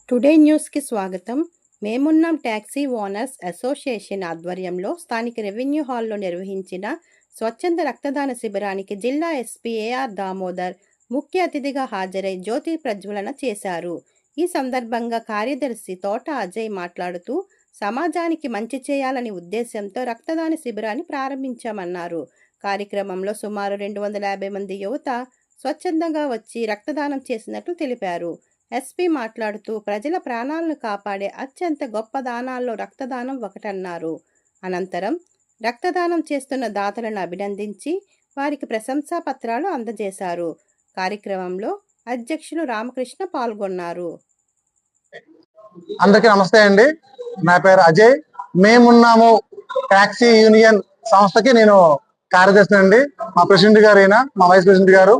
Today న్యూస్కి స్వాగతం. మేమున్నాం ట్యాక్సీ ఓనర్స్ అసోసియేషన్ ఆధ్వర్యంలో స్థానిక రెవెన్యూ హాల్లో నిర్వహించిన స్వచ్ఛంద రక్తదాన శిబిరానికి జిల్లా ఎస్పీ ఏఆర్ దామోదర్ ముఖ్య అతిథిగా హాజరై జ్యోతి ప్రజ్వలన చేశారు. ఈ సందర్భంగా కార్యదర్శి తోట అజయ్ మాట్లాడుతూ సమాజానికి మంచి చేయాలని ఉద్దేశంతో రక్తదాన శిబిరాన్ని ప్రారంభించామన్నారు. కార్యక్రమంలో సుమారు 250 మంది యువత స్వచ్ఛందంగా వచ్చి రక్తదానం చేసినట్లు తెలిపారు. ఎస్పీ మాట్లాడుతూ ప్రజల ప్రాణాలను కాపాడే అత్యంత గొప్ప దానాల్లో రక్తదానం ఒకటన్నారు. అనంతరం రక్తదానం చేస్తున్న దాతలను అభినందించి వారికి ప్రశంసా పత్రాలు అందజేశారు. కార్యక్రమంలో అధ్యక్షులు రామకృష్ణ పాల్గొన్నారు. అందరికీ నమస్తే అండి. నా పేరు అజయ్. మేమున్నాము టాక్సీ యూనియన్ సంస్థకి నేను కార్యదర్శి అండి. మా ప్రెసిడెంట్ గారు అయినా మా వైస్ ప్రెసిడెంట్ గారు.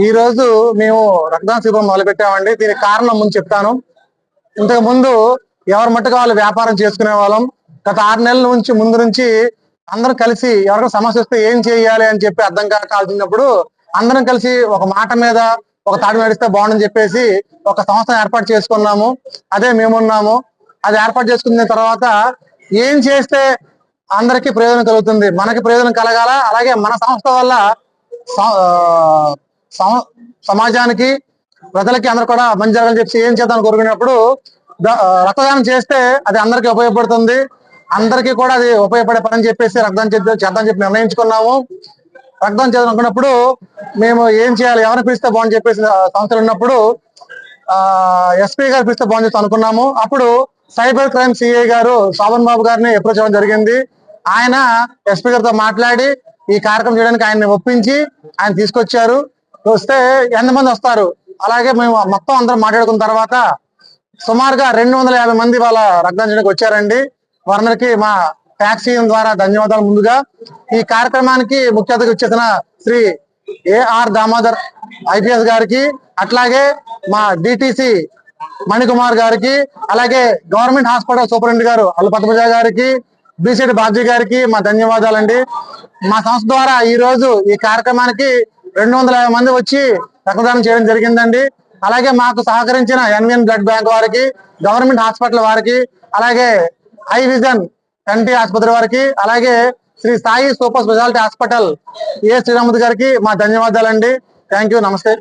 ఈ రోజు మేము రక్తదాన శిబిరం మొదలు పెట్టామండి. దీనికి కారణం ముందు చెప్తాను. ఇంతకు ముందు ఎవరి మట్టుకు వాళ్ళు వ్యాపారం చేసుకునే వాళ్ళం. గత 6 నెలల నుంచి ముందు నుంచి అందరం కలిసి ఎవరికైనా సమస్య వస్తే ఏం చేయాలి అని చెప్పి అర్థం కావాల్సినప్పుడు అందరం కలిసి ఒక మాట మీద ఒక తాడు నడిస్తే బాగుండని చెప్పేసి ఒక సంస్థ ఏర్పాటు చేసుకున్నాము. అదే మేమున్నాము. అది ఏర్పాటు చేసుకున్న తర్వాత ఏం చేస్తే అందరికీ ప్రయోజనం కలుగుతుంది, మనకి ప్రయోజనం కలగాల, అలాగే మన సంస్థ వల్ల సమాజానికి ప్రజలకి అందరు కూడా మంచి జరగాలని చెప్పి ఏం చేద్దాం కోరుకునేప్పుడు రక్తదానం చేస్తే అది అందరికీ ఉపయోగపడుతుంది, అందరికీ కూడా అది ఉపయోగపడే పని అని చెప్పేసి రక్తదానం చేద్దామని చెప్పి నిర్ణయించుకున్నాము. రక్తదానం చేద్దాం అనుకున్నప్పుడు మేము ఏం చేయాలి, ఎవరిని పిలిస్తే బాగుంని చెప్పేసి సంస్థలు ఉన్నప్పుడు ఎస్పీ గారు పిలిస్తే బాగుంని చెప్పి అనుకున్నాము. అప్పుడు సైబర్ క్రైమ్ సిఐ గారు శోభన్ బాబు గారిని అప్రోచ్ అవ్వడం జరిగింది. ఆయన ఎస్పీ గారితో మాట్లాడి ఈ కార్యక్రమం చేయడానికి ఆయన్ని ఒప్పించి ఆయన తీసుకొచ్చారు. వస్తే ఎంతమంది వస్తారు, అలాగే మేము మొత్తం అందరం మాట్లాడుకున్న తర్వాత సుమారుగా 250 మంది వాళ్ళ రక్తదానం చేయడానికి వచ్చారండి. వారందరికీ మా ట్యాక్సీ ద్వారా ధన్యవాదాలు. ముందుగా ఈ కార్యక్రమానికి ముఖ్య అతిథిగా వచ్చేసిన శ్రీ ఏఆర్ దామోదర్ ఐపీఎస్ గారికి, అట్లాగే మా డిటిసి మణికుమార్ గారికి, అలాగే గవర్నమెంట్ హాస్పిటల్ సూపరింటెండెంట్ గారు అల్పతమజ గారికి, బిసిడి బాబ్జీ గారికి మా ధన్యవాదాలండి. మా సంస్థ ద్వారా ఈ రోజు ఈ కార్యక్రమానికి 250 మంది వచ్చి రక్తదానం చేయడం జరిగిందండి. అలాగే మాకు సహకరించిన ఎన్విఎన్ బ్లడ్ బ్యాంక్ వారికి, గవర్నమెంట్ హాస్పిటల్ వారికి, అలాగే ఐ విజన్ కంటి ఆసుపత్రి వారికి, అలాగే Shri Sai super speciality hospital A Sriramurthy గారికి మా ధన్యవాదాలండి. Thank you. నమస్తే.